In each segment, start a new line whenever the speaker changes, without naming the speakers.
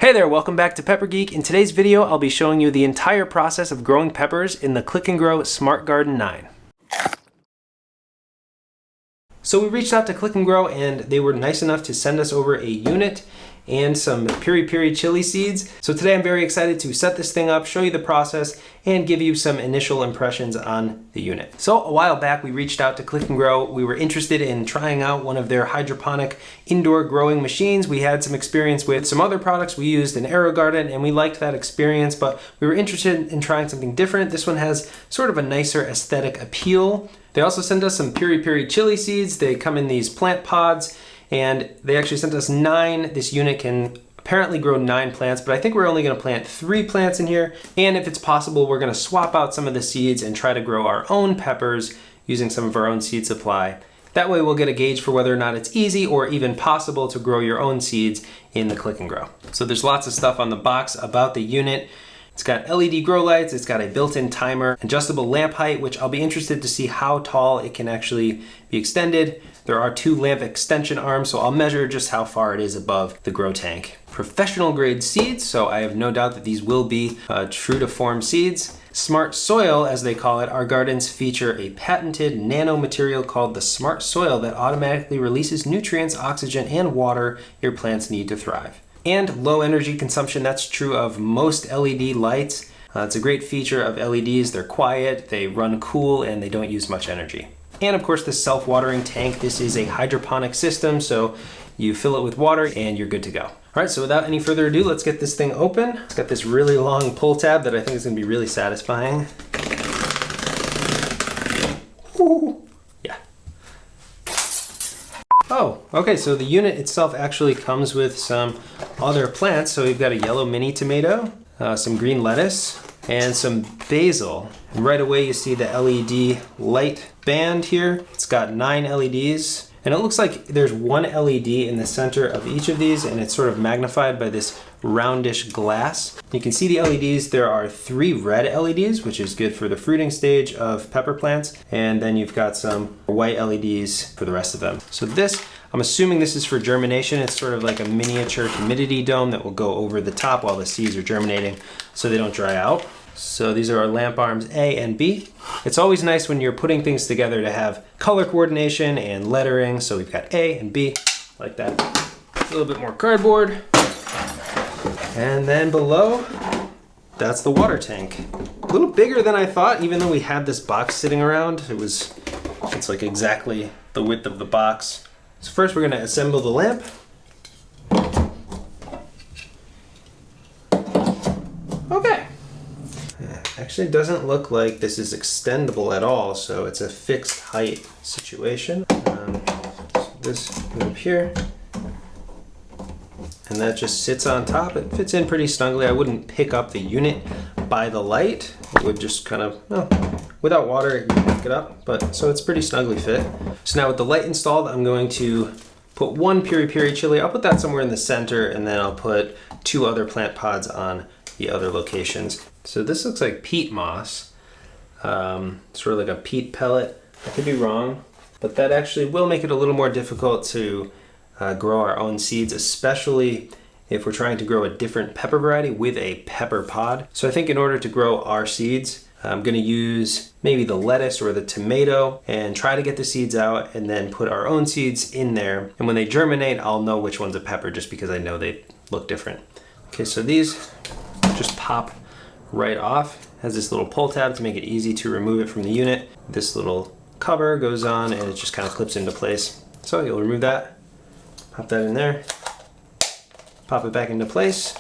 Hey there, welcome back to Pepper Geek. In today's video, I'll be showing you the entire process of growing peppers in the Click and Grow Smart Garden 9. So we reached out to Click and Grow and they were nice enough to send us over a unit and some piri-piri chili seeds. So today I'm very excited to set this thing up, show you the process, and give you some initial impressions on the unit. So a while back we reached out to Click and Grow. We were interested in trying out one of their hydroponic indoor growing machines. We had some experience with some other products we used in AeroGarden and we liked that experience, but we were interested in trying something different. This one has sort of a nicer aesthetic appeal. They also sent us some piri-piri chili seeds. They come in these plant pods and they actually sent us 9. This unit can apparently grow 9 plants, but I think we're only gonna plant 3 plants in here. And if it's possible, we're gonna swap out some of the seeds and try to grow our own peppers using some of our own seed supply. That way we'll get a gauge for whether or not it's easy or even possible to grow your own seeds in the Click and Grow. So there's lots of stuff on the box about the unit. It's got LED grow lights, it's got a built-in timer, adjustable lamp height, which I'll be interested to see how tall it can actually be extended. There are 2 lamp extension arms, so I'll measure just how far it is above the grow tank. Professional grade seeds, so I have no doubt that these will be true to form seeds. Smart soil, as they call it, our gardens feature a patented nano material called the Smart Soil that automatically releases nutrients, oxygen, and water your plants need to thrive. And low energy consumption, that's true of most LED lights. It's a great feature of LEDs. They're quiet, they run cool, and they don't use much energy. And of course the self-watering tank. This is a hydroponic system, so you fill it with water and you're good to go. All right, so without any further ado, let's get this thing open. It's got this really long pull tab that I think is gonna be really satisfying. Ooh. Yeah. Oh, okay, so the unit itself actually comes with some other plants. So we've got a yellow mini tomato, some green lettuce, and some basil. And right away you see the LED light band here. It's got 9 LEDs. And it looks like there's 1 LED in the center of each of these, and it's sort of magnified by this roundish glass. You can see the LEDs. There are 3 red LEDs, which is good for the fruiting stage of pepper plants. And then you've got some white LEDs for the rest of them. So this, I'm assuming this is for germination. It's sort of like a miniature humidity dome that will go over the top while the seeds are germinating so they don't dry out. So these are our lamp arms A and B. It's always nice when you're putting things together to have color coordination and lettering. So we've got A and B like that. A little bit more cardboard. And then below, that's the water tank. A little bigger than I thought, even though we had this box sitting around. It's like exactly the width of the box. So first we're gonna assemble the lamp. Okay. Actually doesn't look like this is extendable at all, so it's a fixed height situation. So this goes up here, and that just sits on top. It fits in pretty snugly. I wouldn't pick up the unit by the light. It would just kind of, without water, you can pick it up, but so it's pretty snugly fit. So now with the light installed, I'm going to put 1 piri-piri chili. I'll put that somewhere in the center, and then I'll put 2 other plant pods on the other locations. So this looks like peat moss, sort of like a peat pellet. I could be wrong, but that actually will make it a little more difficult to grow our own seeds, especially if we're trying to grow a different pepper variety with a pepper pod. So I think in order to grow our seeds, I'm gonna use maybe the lettuce or the tomato and try to get the seeds out and then put our own seeds in there. And when they germinate, I'll know which one's a pepper just because I know they look different. Okay, so these just pop right off. Has this little pull tab to make it easy to remove it from the unit. This little cover goes on and it just kind of clips into place. So you'll remove that, pop that in there, pop it back into place.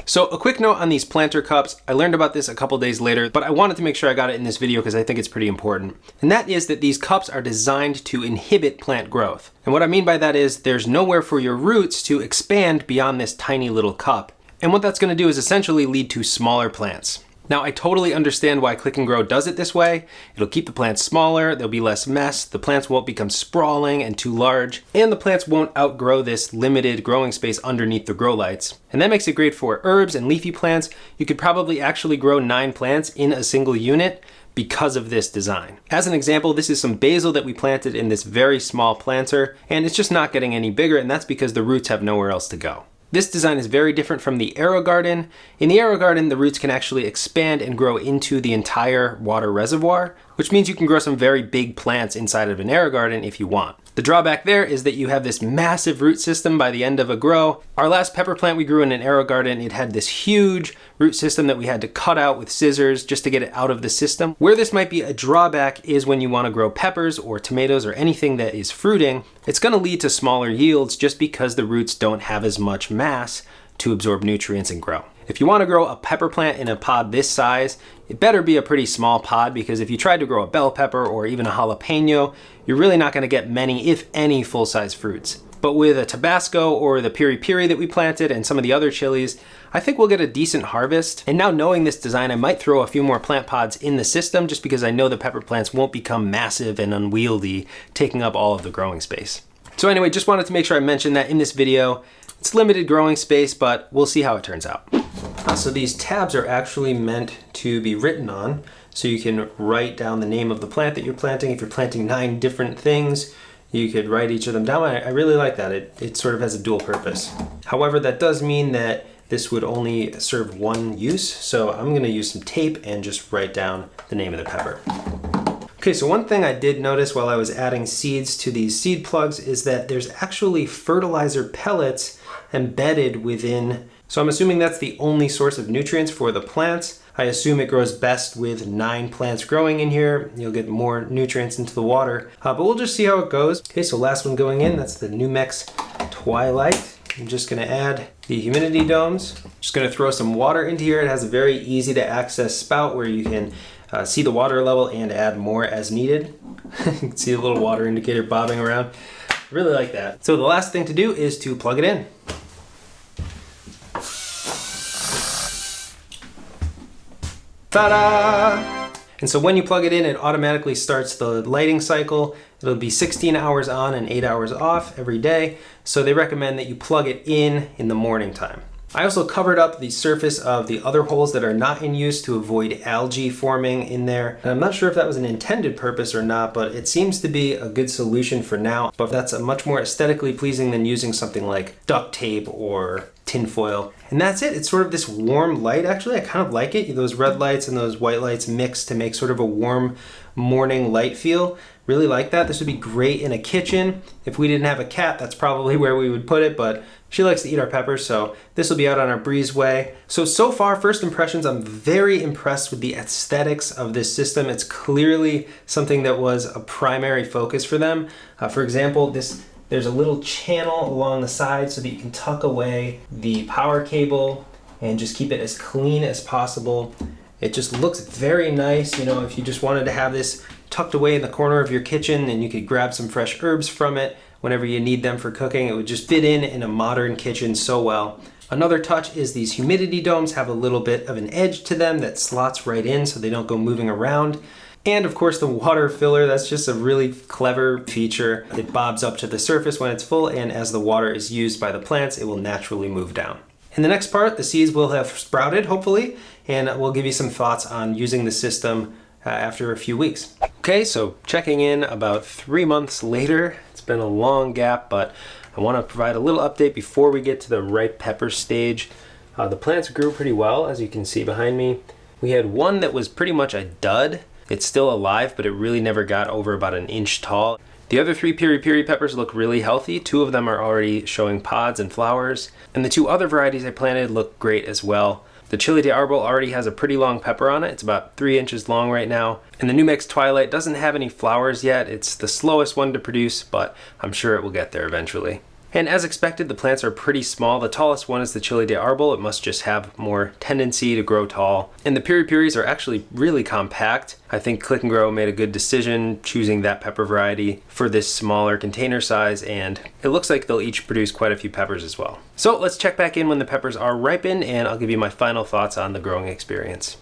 So a quick note on these planter cups. I learned about this a couple days later, but I wanted to make sure I got it in this video because I think it's pretty important. And that is that these cups are designed to inhibit plant growth. And what I mean by that is there's nowhere for your roots to expand beyond this tiny little cup. And what that's gonna do is essentially lead to smaller plants. Now, I totally understand why Click and Grow does it this way. It'll keep the plants smaller, there'll be less mess, the plants won't become sprawling and too large, and the plants won't outgrow this limited growing space underneath the grow lights. And that makes it great for herbs and leafy plants. You could probably actually grow 9 plants in a single unit because of this design. As an example, this is some basil that we planted in this very small planter, and it's just not getting any bigger, and that's because the roots have nowhere else to go. This design is very different from the AeroGarden. In the AeroGarden, the roots can actually expand and grow into the entire water reservoir, which means you can grow some very big plants inside of an AeroGarden if you want. The drawback there is that you have this massive root system by the end of a grow. Our last pepper plant we grew in an AeroGarden, it had this huge root system that we had to cut out with scissors just to get it out of the system. Where this might be a drawback is when you want to grow peppers or tomatoes or anything that is fruiting. It's going to lead to smaller yields just because the roots don't have as much mass to absorb nutrients and grow. If you want to grow a pepper plant in a pod this size, it better be a pretty small pod, because if you tried to grow a bell pepper or even a jalapeno, you're really not going to get many, if any, full-size fruits. But with a Tabasco or the piri piri that we planted and some of the other chilies, I think we'll get a decent harvest. And now knowing this design, I might throw a few more plant pods in the system just because I know the pepper plants won't become massive and unwieldy, taking up all of the growing space. So anyway, just wanted to make sure I mentioned that in this video. It's limited growing space, but we'll see how it turns out. So these tabs are actually meant to be written on, so you can write down the name of the plant that you're planting. If you're planting 9 different things, you could write each of them down. I really like that. It sort of has a dual purpose. However, that does mean that this would only serve one use, so I'm gonna use some tape and just write down the name of the pepper. Okay, so one thing I did notice while I was adding seeds to these seed plugs is that there's actually fertilizer pellets embedded within. So I'm assuming that's the only source of nutrients for the plants. I assume it grows best with 9 plants growing in here. You'll get more nutrients into the water, but we'll just see how it goes. Okay, so last one going in, that's the Numex Twilight. I'm just gonna add the humidity domes. Just gonna throw some water into here. It has a very easy to access spout where you can see the water level and add more as needed. You can see a little water indicator bobbing around. Really like that. So the last thing to do is to plug it in. Ta-da! And so when you plug it in, it automatically starts the lighting cycle. It'll be 16 hours on and 8 hours off every day. So they recommend that you plug it in the morning time. I also covered up the surface of the other holes that are not in use to avoid algae forming in there. And I'm not sure if that was an intended purpose or not, but it seems to be a good solution for now. But that's much more aesthetically pleasing than using something like duct tape or tinfoil. And that's it. It's sort of this warm light. Actually, I kind of like it. Those red lights and those white lights mix to make sort of a warm morning light feel. Really like that. This would be great in a kitchen. If we didn't have a cat, that's probably where we would put it, but she likes to eat our peppers, so this will be out on our breezeway. So far, first impressions, I'm very impressed with the aesthetics of this system. It's clearly something that was a primary focus for them. For example, there's a little channel along the side so that you can tuck away the power cable and just keep it as clean as possible. It just looks very nice. You know, if you just wanted to have this tucked away in the corner of your kitchen and you could grab some fresh herbs from it whenever you need them for cooking, it would just fit in a modern kitchen so well. Another touch is these humidity domes have a little bit of an edge to them that slots right in so they don't go moving around. And of course the water filler, that's just a really clever feature. It bobs up to the surface when it's full, and as the water is used by the plants, it will naturally move down. In the next part, the seeds will have sprouted, hopefully, and we'll give you some thoughts on using the system after a few weeks. Okay, so checking in about 3 months later. It's been a long gap, but I want to provide a little update before we get to the ripe pepper stage. The plants grew pretty well, as you can see behind me. We had one that was pretty much a dud. It's still alive, but it really never got over about 1 inch tall. The other 3 piri piri peppers look really healthy. 2 of them are already showing pods and flowers. And the 2 other varieties I planted look great as well. The Chili de Arbol already has a pretty long pepper on it. It's about 3 inches long right now. And the Numex Twilight doesn't have any flowers yet. It's the slowest one to produce, but I'm sure it will get there eventually. And as expected, the plants are pretty small. The tallest one is the Chili de Arbol. It must just have more tendency to grow tall. And the piri piris are actually really compact. I think Click and Grow made a good decision choosing that pepper variety for this smaller container size, and it looks like they'll each produce quite a few peppers as well. So let's check back in when the peppers are ripened, and I'll give you my final thoughts on the growing experience.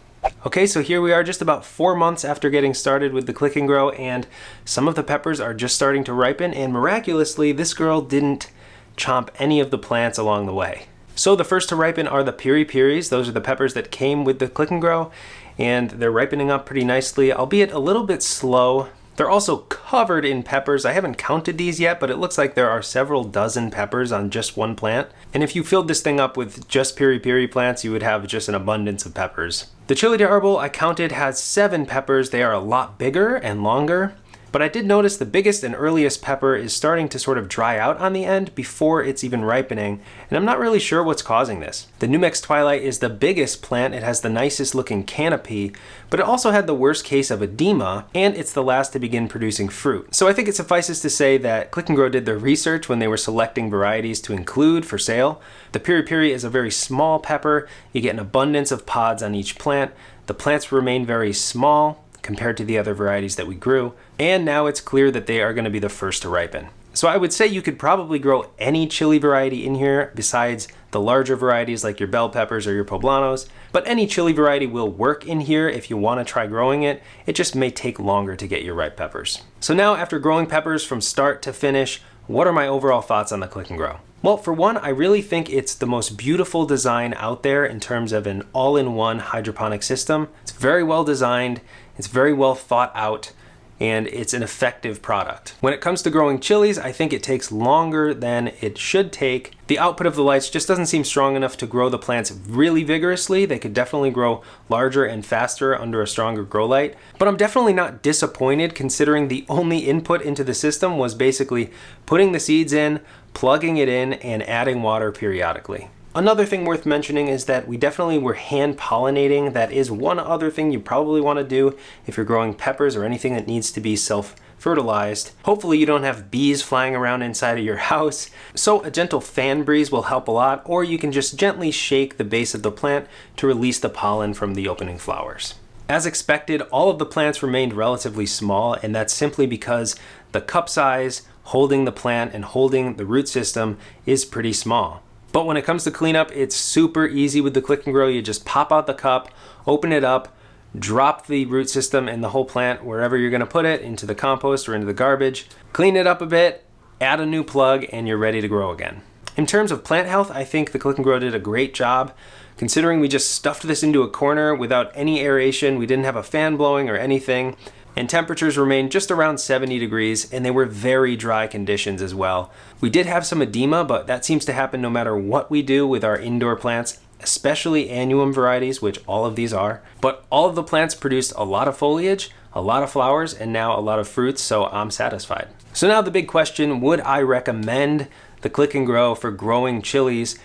Okay, so here we are just about 4 months after getting started with the Click and Grow, and some of the peppers are just starting to ripen, and miraculously, this girl didn't chomp any of the plants along the way. So the first to ripen are the piri piris. Those are the peppers that came with the Click and Grow, and they're ripening up pretty nicely, albeit a little bit slow. They're also covered in peppers. I haven't counted these yet, but it looks like there are several dozen peppers on just one plant. And if you filled this thing up with just piri-piri plants, you would have just an abundance of peppers. The chili de arbol I counted has 7 peppers. They are a lot bigger and longer. But I did notice the biggest and earliest pepper is starting to sort of dry out on the end before it's even ripening, and I'm not really sure what's causing this. The Numex Twilight is the biggest plant. It has the nicest looking canopy, but it also had the worst case of edema, and it's the last to begin producing fruit. So I think it suffices to say that Click and Grow did their research when they were selecting varieties to include for sale. The piri-piri is a very small pepper. You get an abundance of pods on each plant. The plants remain very small compared to the other varieties that we grew, and now it's clear that they are going to be the first to ripen. So I would say you could probably grow any chili variety in here besides the larger varieties like your bell peppers or your poblanos, but any chili variety will work in here if you want to try growing it. It just may take longer to get your ripe peppers. So now, after growing peppers from start to finish, what are my overall thoughts on the Click and Grow? Well, for one, I really think it's the most beautiful design out there in terms of an all-in-one hydroponic system. It's very well designed, it's very well thought out, and it's an effective product. When it comes to growing chilies, I think it takes longer than it should take. The output of the lights just doesn't seem strong enough to grow the plants really vigorously. They could definitely grow larger and faster under a stronger grow light. But I'm definitely not disappointed considering the only input into the system was basically putting the seeds in, plugging it in, and adding water periodically. Another thing worth mentioning is that we definitely were hand pollinating. That is one other thing you probably want to do if you're growing peppers or anything that needs to be self-fertilized. Hopefully you don't have bees flying around inside of your house. So a gentle fan breeze will help a lot, or you can just gently shake the base of the plant to release the pollen from the opening flowers. As expected, all of the plants remained relatively small, and that's simply because the cup size holding the plant and holding the root system is pretty small. But when it comes to cleanup, it's super easy with the Click and Grow. You just pop out the cup, open it up, drop the root system and the whole plant wherever you're going to put it, into the compost or into the garbage, clean it up a bit, add a new plug, and you're ready to grow again. In terms of plant health, I think the Click and Grow did a great job. Considering we just stuffed this into a corner without any aeration, we didn't have a fan blowing or anything, and temperatures remained just around 70 degrees, and they were very dry conditions as well. We did have some edema, but that seems to happen no matter what we do with our indoor plants, especially annuum varieties, which all of these are. But all of the plants produced a lot of foliage, a lot of flowers, and now a lot of fruits, so I'm satisfied. So now the big question, would I recommend the Click and Grow for growing chilies?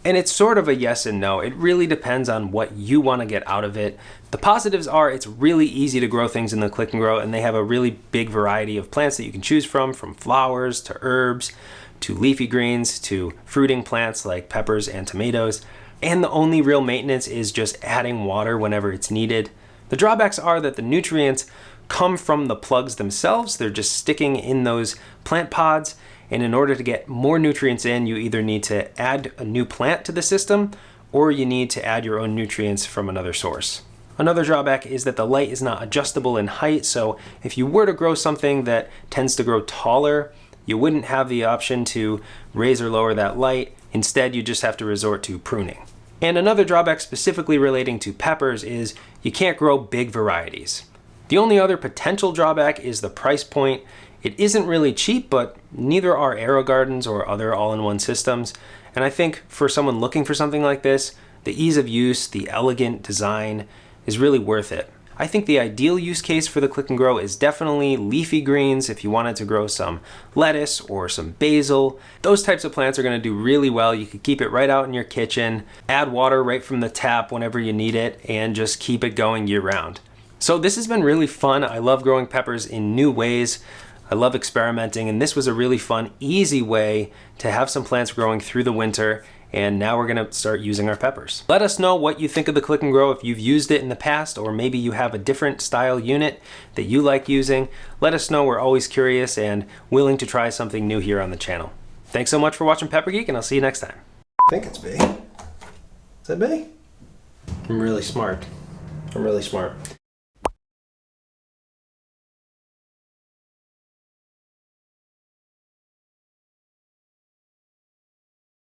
And it's sort of a yes and no. It really depends on what you want to get out of it. The positives are it's really easy to grow things in the Click and Grow, and they have a really big variety of plants that you can choose from flowers to herbs to leafy greens to fruiting plants like peppers and tomatoes. And the only real maintenance is just adding water whenever it's needed. The drawbacks are that the nutrients come from the plugs themselves. They're just sticking in those plant pods. And in order to get more nutrients in, you either need to add a new plant to the system, or you need to add your own nutrients from another source. Another drawback is that the light is not adjustable in height, so if you were to grow something that tends to grow taller, you wouldn't have the option to raise or lower that light. Instead, you just have to resort to pruning. And another drawback specifically relating to peppers is you can't grow big varieties. The only other potential drawback is the price point. It isn't really cheap, but neither are AeroGardens or other all-in-one systems. And I think for someone looking for something like this, the ease of use, the elegant design is really worth it. I think the ideal use case for the Click and Grow is definitely leafy greens. If you wanted to grow some lettuce or some basil, those types of plants are going to do really well. You could keep it right out in your kitchen, add water right from the tap whenever you need it, and just keep it going year round. So this has been really fun. I love growing peppers in new ways. I love experimenting, and this was a really fun, easy way to have some plants growing through the winter, and now we're gonna start using our peppers. Let us know what you think of the Click and Grow, if you've used it in the past, or maybe you have a different style unit that you like using. Let us know, we're always curious and willing to try something new here on the channel. Thanks so much for watching Pepper Geek, and I'll see you next time. I think it's B. Is that B? I'm really smart.